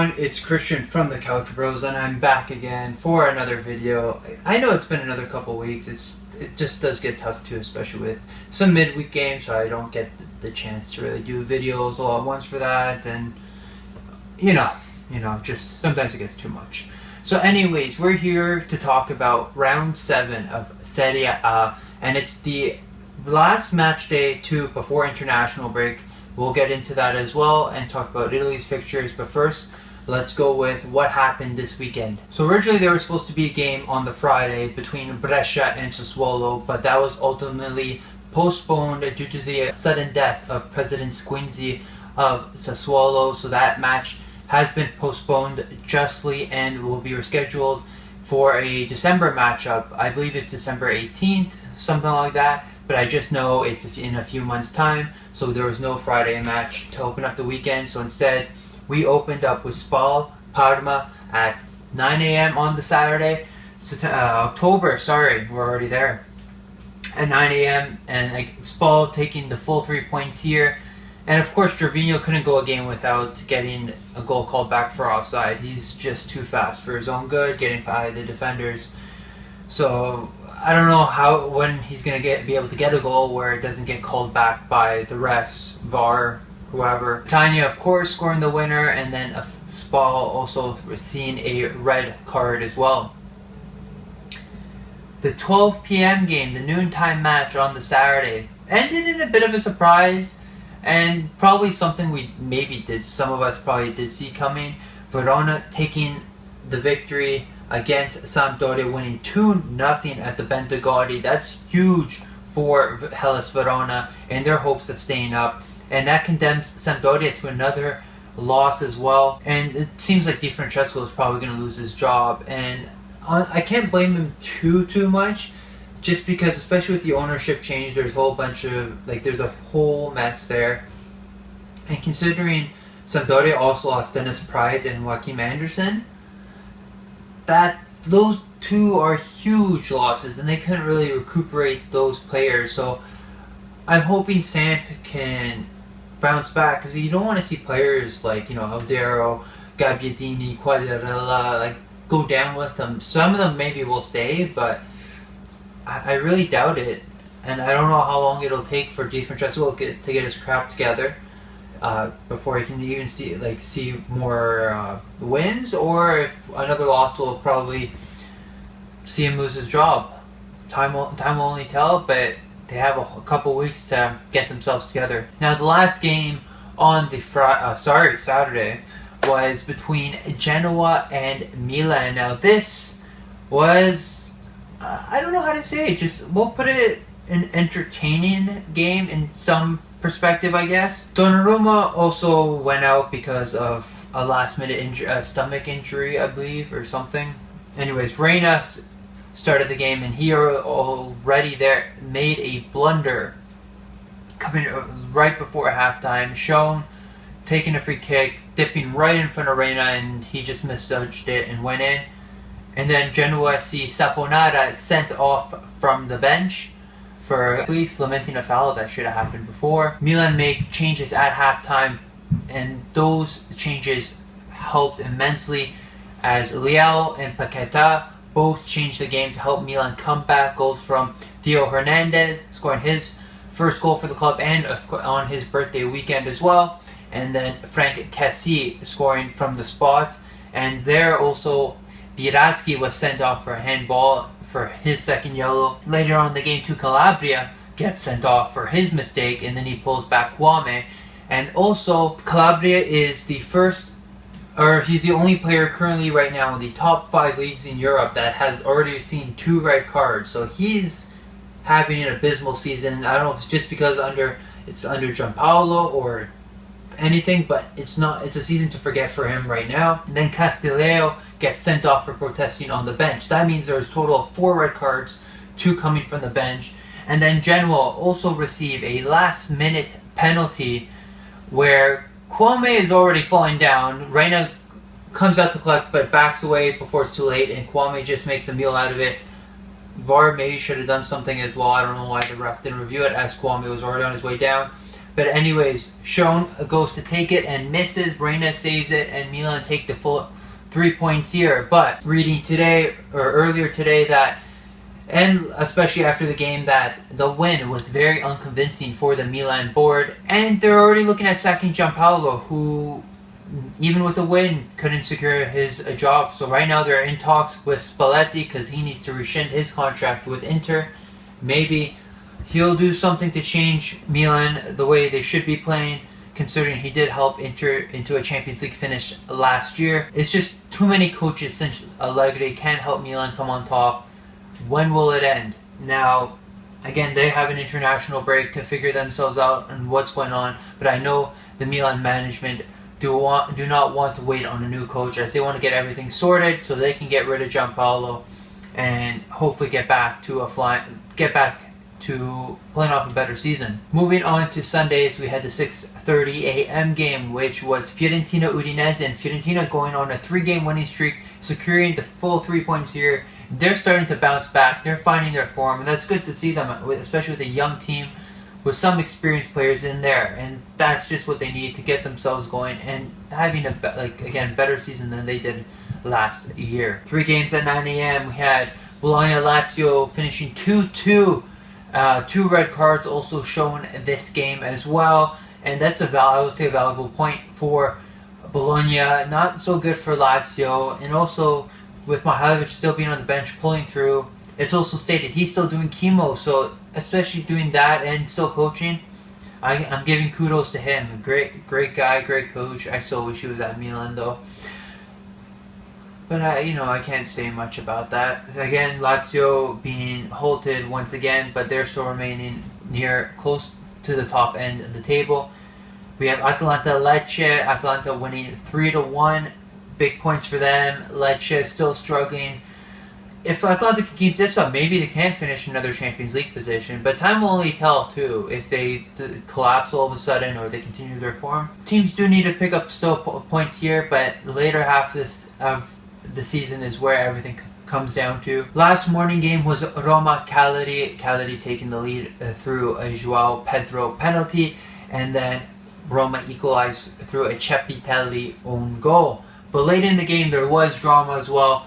everyone, it's Christian from the Couch Bros, and I'm back again for another video. I know it's been another couple weeks. It just does get tough too, especially with some midweek games, so I don't get the chance to really do videos all at once for that, and you know, just sometimes it gets too much. So anyways, we're here to talk about round 7 of Serie A, and it's the last match day before international break. We'll get into that as well and talk about Italy's fixtures, but first, let's go with what happened this weekend. So originally there was supposed to be a game on the Friday between Brescia and Sassuolo, but that was ultimately postponed due to the sudden death of President Squinzi of Sassuolo, so that match has been postponed justly and will be rescheduled for a December matchup. I believe it's December 18th, something like that, but I just know it's in a few months' time, so there was no Friday match to open up the weekend. So instead, we opened up with Spal Parma at 9 a.m. on the Saturday. October, sorry, we're already there. At 9 a.m. and Spal taking the full 3 points here. And of course, Gervinho couldn't go a game without getting a goal called back for offside. He's just too fast for his own good, getting by the defenders. So I don't know when he's going to be able to get a goal where it doesn't get called back by the refs, VAR, whoever. Tanya, of course, scoring the winner, and then Spal also seeing a red card as well. The 12 p.m. game, the noontime match on the Saturday, ended in a bit of a surprise, and probably something some of us probably did see coming. Verona taking the victory against Sampdoria, winning 2-0 at the Bentegodi. That's huge for Hellas Verona and their hopes of staying up. And that condemns Sampdoria to another loss as well. And it seems like Di Francesco is probably going to lose his job. And I can't blame him too much, just because, especially with the ownership change, there's a whole bunch of, there's a whole mess there. And considering Sampdoria also lost Dennis Pride and Joachim Anderson, those two are huge losses, and they couldn't really recuperate those players. So I'm hoping Samp can bounce back, because you don't want to see players like Aldero, Gabbiadini, Quagliarella go down with them. Some of them maybe will stay, but I really doubt it, and I don't know how long it'll take for Di Francesco to get his crap together before he can even see more wins, or if another loss will probably see him lose his job. Time will only tell, but they have a couple weeks to get themselves together. Now, the last game on the Saturday was between Genoa and Milan. Now, this was I don't know how to say it. We'll put it an entertaining game in some perspective, I guess. Donnarumma also went out because of a last-minute stomach injury, I believe, or something. Anyways, Reina started the game, and he already there made a blunder coming right before halftime. Schoen taking a free kick, dipping right in front of Reina, and he just misjudged it and went in. And then Genoa see Saponara sent off from the bench for, I believe, lamenting a foul that should have happened before. Milan make changes at halftime, and those changes helped immensely as Leao and Paqueta both changed the game to help Milan come back. Goals from Theo Hernandez scoring his first goal for the club and on his birthday weekend as well. And then Frank Cassi scoring from the spot. And there also Biraski was sent off for a handball for his second yellow. Later on in the game, Calabria gets sent off for his mistake, and then he pulls back Kwame. And also, Calabria is he's the only player currently right now in the top 5 leagues in Europe that has already seen 2 red cards. So he's having an abysmal season. I don't know if it's just because it's under Gianpaolo or anything, but it's a season to forget for him right now. And then Castillejo gets sent off for protesting on the bench. That means there's a total of 4 red cards, 2 coming from the bench. And then Genoa also receive a last-minute penalty where Kwame is already falling down. Reina comes out to collect but backs away before it's too late, and Kwame just makes a meal out of it. VAR maybe should have done something as well. I don't know why the ref didn't review it, as Kwame was already on his way down. But anyways, Sean goes to take it and misses. Reina saves it, and Milan take the full 3 points here. But reading today, or earlier today, that, and especially after the game, that the win was very unconvincing for the Milan board. And they're already looking at sacking Gianpaolo, who, even with a win, couldn't secure his job. So right now they're in talks with Spalletti because he needs to rescind his contract with Inter. Maybe he'll do something to change Milan the way they should be playing, considering he did help Inter into a Champions League finish last year. It's just too many coaches since Allegri can't help Milan come on top. When will it end? Now, again, they have an international break to figure themselves out and what's going on, but I know the Milan management do not want to wait on a new coach, as they want to get everything sorted so they can get rid of Gianpaolo and hopefully get back to playing off a better season. Moving on to Sundays, we had the 6:30 a.m. game, which was Fiorentina-Udinese, and Fiorentina going on a 3-game winning streak, securing the full 3 points here. They're starting to bounce back. They're finding their form, and that's good to see them, especially with a young team with some experienced players in there, and that's just what they need to get themselves going and having a better season than they did last year. 3 games at 9 a.m. We had Bologna-Lazio finishing 2-2. 2 red cards also shown this game as well, and that's I would say a valuable point for Bologna. Not so good for Lazio, and also with Mihajlovic still being on the bench pulling through, it's also stated he's still doing chemo, so especially doing that and still coaching, I'm giving kudos to him. Great guy, great coach. I still wish he was at Milan though. But I can't say much about that. Again, Lazio being halted once again, but they're still remaining close to the top end of the table. We have Atalanta-Lecce. Atalanta winning 3-1. Big points for them. Lecce still struggling. If Atalanta can keep this up, maybe they can finish another Champions League position. But time will only tell too if they collapse all of a sudden or they continue their form. Teams do need to pick up still points here, but the later half of the season is where everything comes down to. Last morning game was Roma-Cagliari. Cagliari taking the lead through a Joao Pedro penalty, and then Roma equalized through a Cepitelli own goal. But late in the game there was drama as well.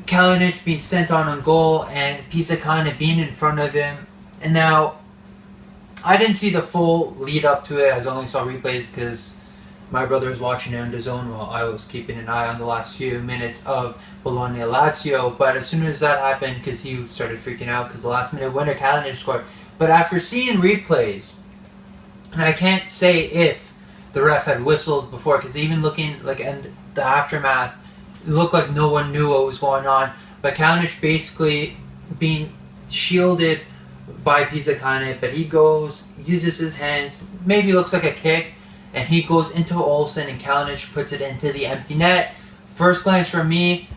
Kalinic being sent on goal and Pisacane being in front of him. And now, I didn't see the full lead up to it, as I only saw replays because my brother was watching it on DAZN while I was keeping an eye on the last few minutes of Bologna-Lazio. But as soon as that happened, because he started freaking out because the last minute winner Kalinic scored. But after seeing replays, and I can't say if the ref had whistled before, because even looking in the aftermath, it looked like no one knew what was going on. But Kalinic basically being shielded by Pisacane, but he uses his hands, maybe looks like a kick, and he goes into Olsen, and Kalinic puts it into the empty net. First glance from me,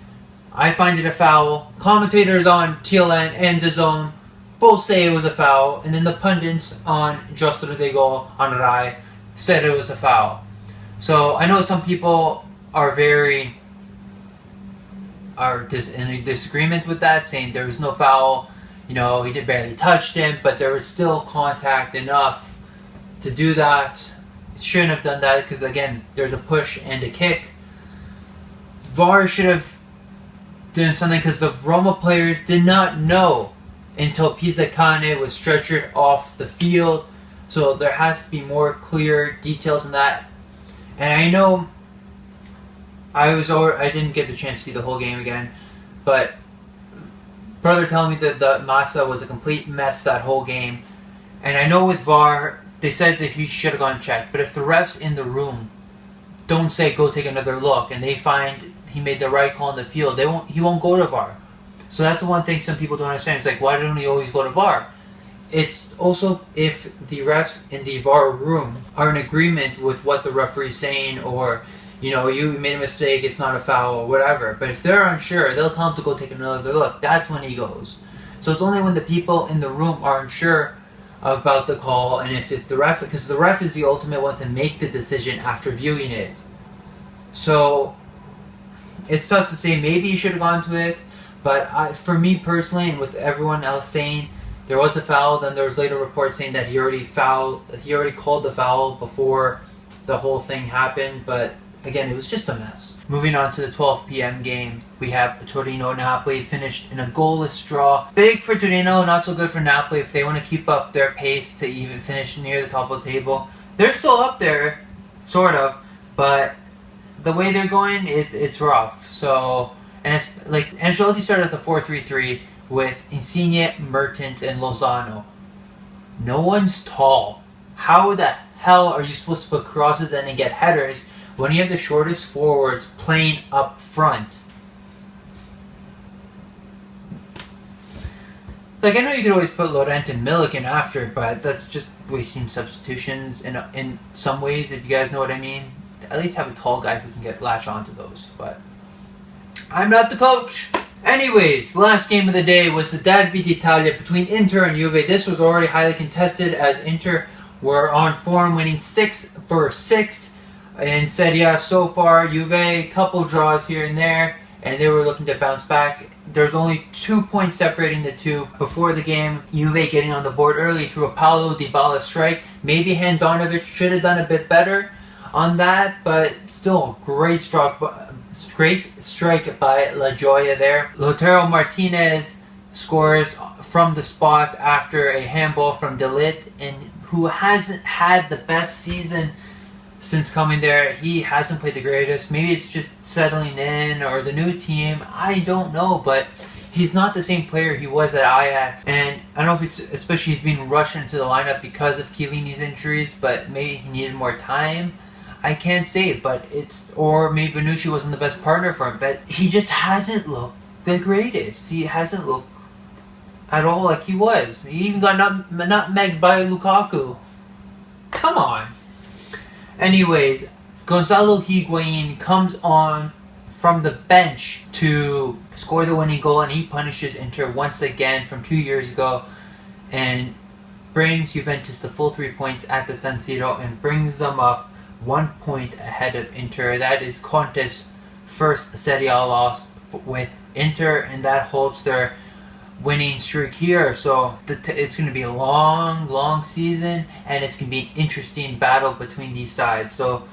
I find it a foul. Commentators on TLN and DAZN both say it was a foul, and then the pundits on Just Rodrigo on Rai said it was a foul. So I know some people are in a disagreement with that, saying there was no foul. He did barely touch him, but there was still contact enough to do that. Shouldn't have done that because, again, there's a push and a kick. VAR should have done something because the Roma players did not know until Pisacane was stretchered off the field. So there has to be more clear details in that. And I know I didn't get the chance to see the whole game again, but brother telling me that the Massa was a complete mess that whole game. And I know with VAR, they said that he should have gone checked, but if the refs in the room don't say go take another look and they find he made the right call in the field, he won't go to VAR. So that's the one thing some people don't understand. It's like, why don't he always go to VAR? It's also if the refs in the VAR room are in agreement with what the referee's saying, or you made a mistake, it's not a foul or whatever. But if they're unsure, they'll tell him to go take another look. That's when he goes. So it's only when the people in the room are unsure about the call, and if the ref, because the ref is the ultimate one to make the decision after viewing it. So it's tough to say. Maybe you should have gone to it, but for me personally, and with everyone else saying there was a foul. Then there was later reports saying that he already called the foul before the whole thing happened. But again, it was just a mess. Moving on to the 12 p.m. game, we have Torino-Napoli finished in a goalless draw. Big for Torino, not so good for Napoli if they want to keep up their pace to even finish near the top of the table. They're still up there, sort of, but the way they're going, it's rough. So, and it's like Ancelotti started at the 4-3-3 with Insigne, Mertens, and Lozano. No one's tall. How the hell are you supposed to put crosses in and get headers when you have the shortest forwards playing up front? Like, I know you could always put Laurent and Milik in after, but that's just wasting substitutions in some ways, if you guys know what I mean. At least have a tall guy who can latch onto those, but I'm not the coach. Anyways, last game of the day was the Derby d'Italia between Inter and Juve. This was already highly contested as Inter were on form, winning 6-6 in Serie so far. Juve, a couple draws here and there, and they were looking to bounce back. There's only 2 points separating the two. Before the game, Juve getting on the board early through a Paulo Dybala strike. Maybe Handanovic should have done a bit better on that, but still great strike by La Gioia there. Lautaro Martinez scores from the spot after a handball from De Ligt, and who hasn't had the best season since coming there. He hasn't played the greatest. Maybe it's just settling in or the new team. I don't know, but he's not the same player he was at Ajax. And I don't know if it's, especially he's being rushed into the lineup because of Chiellini's injuries, but maybe he needed more time. I can't say, but or maybe Bonucci wasn't the best partner for him, but he just hasn't looked the greatest. He hasn't looked at all like he was. He even got nutmegged by Lukaku. Come on. Anyways, Gonzalo Higuain comes on from the bench to score the winning goal, and he punishes Inter once again from 2 years ago and brings Juventus the full 3 points at the San Siro and brings them up 1 point ahead of Inter. That is Conte's first Serie A loss with Inter, and that holds their winning streak here. So it's going to be a long season, and it's going to be an interesting battle between these sides. So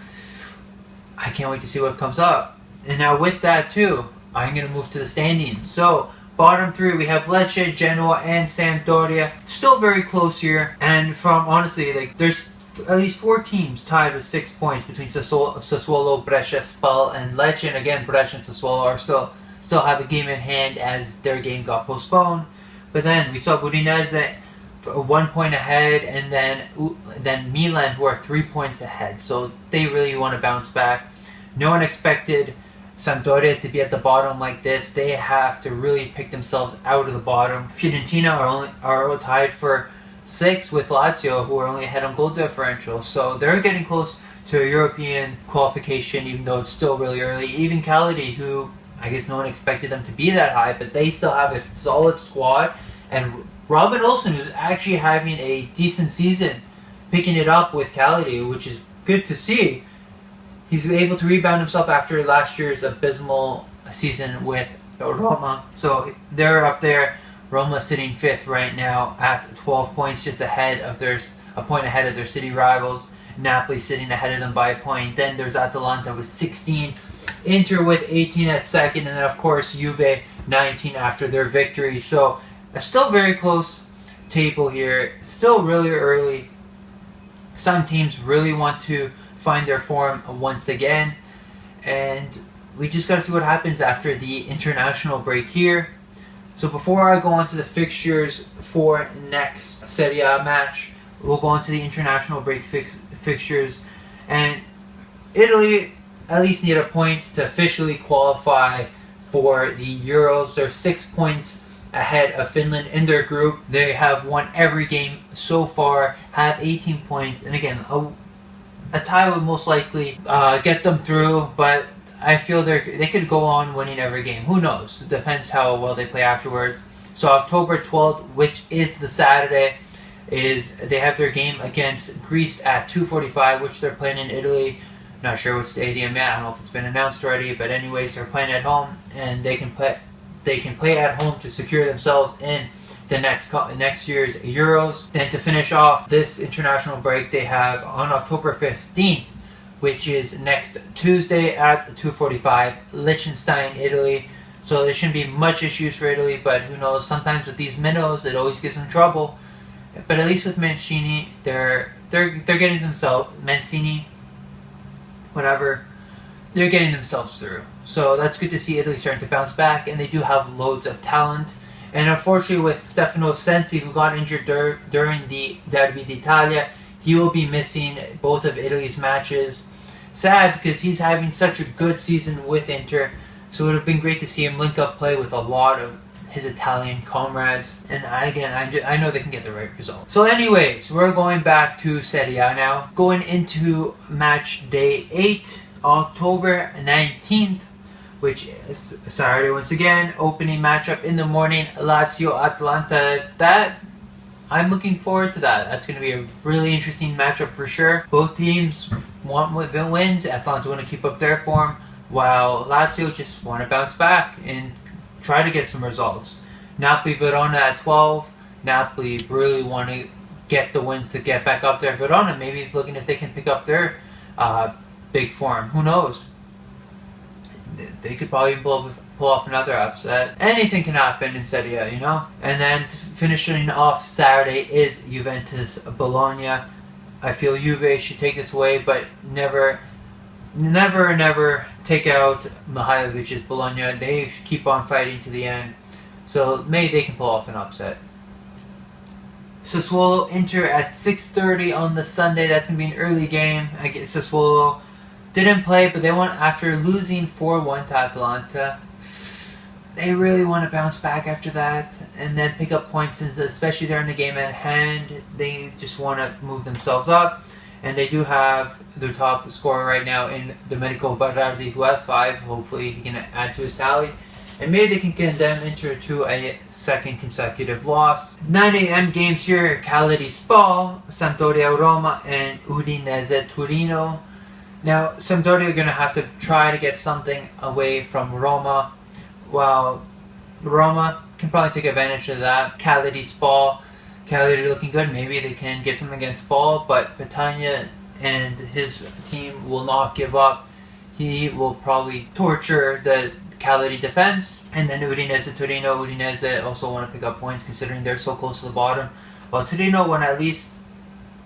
I can't wait to see what comes up. And now with that too, I'm going to move to the standings. So bottom three, we have Lecce, Genoa, and Sampdoria. Still very close here, and from honestly, like, there's at least 4 teams tied with 6 points between Sassuolo, Brescia, Spal, and Lecce. And again, Brescia and Sassuolo are still have a game in hand as their game got postponed. But then we saw Udinese 1 point ahead, and then Milan, who are 3 points ahead. So they really want to bounce back. No one expected Sampdoria to be at the bottom like this. They have to really pick themselves out of the bottom. Fiorentina are tied for 6 with Lazio, who are only ahead on goal differential. So they're getting close to a European qualification, even though it's still really early. Even Cagliari, who I guess no one expected them to be that high, but they still have a solid squad. And Robin Olsen, who's actually having a decent season, picking it up with Cagliari, which is good to see. He's able to rebound himself after last year's abysmal season with Roma. So they're up there. Roma sitting 5th right now at 12 points, just a point ahead of their city rivals. Napoli sitting ahead of them by a point. Then there's Atalanta with 16. Inter with 18 at second. And then, of course, Juve 19 after their victory. So a still very close table here. Still really early. Some teams really want to find their form once again. And we just got to see what happens after the international break here. So before I go on to the fixtures for next Serie A match, we'll go on to the international break fixtures. And Italy at least need a point to officially qualify for the Euros. They're 6 points ahead of Finland in their group. They have won every game so far, have 18 points. And again, a tie would most likely get them through, but I feel they could go on winning every game. Who knows? It depends how well they play afterwards. So October 12th, which is the Saturday, they have their game against Greece at 2:45, which they're playing in Italy. Not sure what stadium yet. I don't know if it's been announced already, but anyways, they're playing at home, and they can play at home to secure themselves in the next year's Euros. Then to finish off this international break, they have on October 15th, which is next Tuesday at 2:45, Liechtenstein, Italy. So there shouldn't be much issues for Italy, but who knows? Sometimes with these minnows, it always gives them trouble. But at least with Mancini, they're getting themselves Mancini, whatever. They're getting themselves through. So that's good to see Italy starting to bounce back, and they do have loads of talent. And unfortunately with Stefano Sensi, who got injured during the Derby d'Italia, he will be missing both of Italy's matches. Sad, because he's having such a good season with Inter, so it would have been great to see him link up play with a lot of his Italian comrades. And I know they can get the right result. So anyways, we're going back to Serie A now. Going into match day 8, October 19th, which is Saturday once again. Opening matchup in the morning, Lazio-Atalanta. That, I'm looking forward to that. That's going to be a really interesting matchup for sure. Both teams want wins. Atalanta want to keep up their form, while Lazio just want to bounce back and try to get some results. Napoli-Verona at 12. Napoli really want to get the wins to get back up there. Verona maybe is looking if they can pick up their big form. Who knows? They could probably pull off another upset. Anything can happen in Serie A, you know? And then finishing off Saturday is Juventus Bologna. I feel Juve should take this away, but never take out Mihailovic's Bologna. They keep on fighting to the end. So maybe they can pull off an upset. Sassuolo Inter at 6:30 on the Sunday. That's going to be an early game. I guess Sassuolo didn't play, but they want, after losing 4-1 to Atalanta, they really want to bounce back after that and then pick up points, since especially during the game at hand, they just want to move themselves up. And they do have their top scorer right now in Domenico Berardi, who has 5. Hopefully he can add to his tally. And maybe they can condemn Inter to a second consecutive loss. 9 a.m. games here, Cagliari Spal, Sampdoria Roma, and Udinese Torino. Now, Sampdoria are going to have to try to get something away from Roma, while Roma can probably take advantage of that. Cagliari Spal, Cagliari looking good. Maybe they can get something against Spal, but Petagna and his team will not give up. He will probably torture the Cagliari defense. And then Udinese Torino. Udinese also want to pick up points considering they're so close to the bottom, while Torino want to at least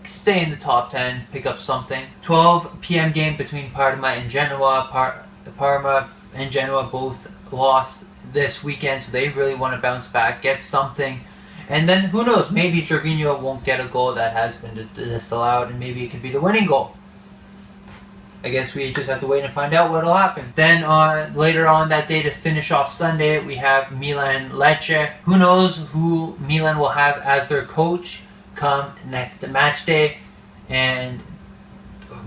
stay in the top 10, pick up something. 12 p.m. game between Parma and Genoa. Parma and Genoa both lost this weekend, so they really want to bounce back, get something. And then who knows, maybe Gervinho won't get a goal that has been disallowed, and maybe it could be the winning goal. I guess we just have to wait and find out what will happen. Then later on that day, to finish off Sunday, we have Milan-Lecce. Who knows who Milan will have as their coach come next match day, and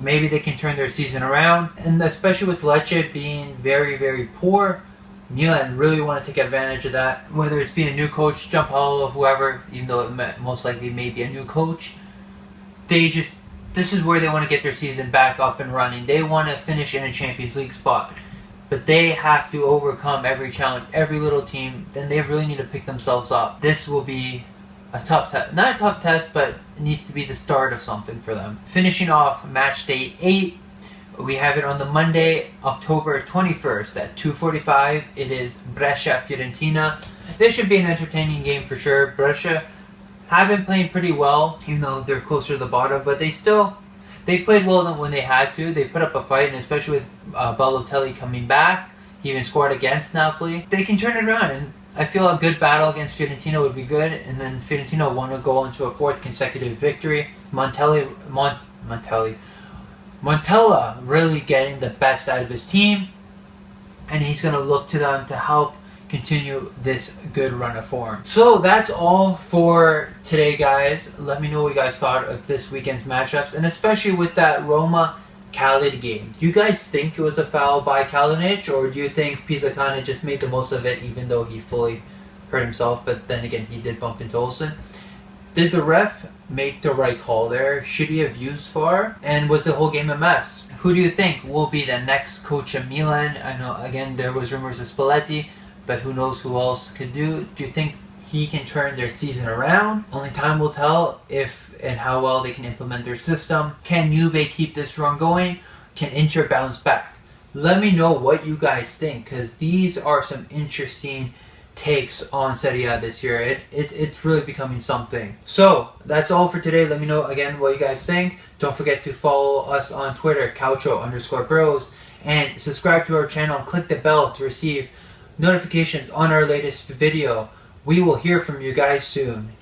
maybe they can turn their season around. And especially with Lecce being very, very poor, Milan really want to take advantage of that. Whether it's being a new coach, Giampaolo, whoever, even though it most likely may be a new coach, this is where they want to get their season back up and running. They want to finish in a Champions League spot, but they have to overcome every challenge, every little team. Then they really need to pick themselves up. This will be a tough test. Not a tough test, but it needs to be the start of something for them. Finishing off match day 8, we have it on the Monday, October 21st at 2:45. It is Brescia-Fiorentina. This should be an entertaining game for sure. Brescia have been playing pretty well, even though they're closer to the bottom, but they've played well when they had to. They put up a fight, and especially with Balotelli coming back, he even scored against Napoli. They can turn it around, and I feel a good battle against Fiorentina would be good, and then Fiorentina want to go on to a 4th consecutive victory. Montella really getting the best out of his team, and he's going to look to them to help continue this good run of form. So that's all for today, guys. Let me know what you guys thought of this weekend's matchups, and especially with that Roma-Cagliari game. Do you guys think it was a foul by Kalinic, or do you think Pisacane just made the most of it even though he fully hurt himself? But then again, he did bump into Olsen. Did the ref make the right call there? Should he have used VAR? And was the whole game a mess? Who do you think will be the next coach of Milan? I know, again, there was rumors of Spalletti, but who knows who else could do? Do you think he can turn their season around. Only time will tell if and how well they can implement their system. Can Juve keep this run going? Can Inter bounce back? Let me know what you guys think, because these are some interesting takes on Serie A this year. It's really becoming something. So that's all for today. Let me know again what you guys think. Don't forget to follow us on Twitter, Calcio_Bros, and subscribe to our channel and click the bell to receive notifications on our latest video. We will hear from you guys soon.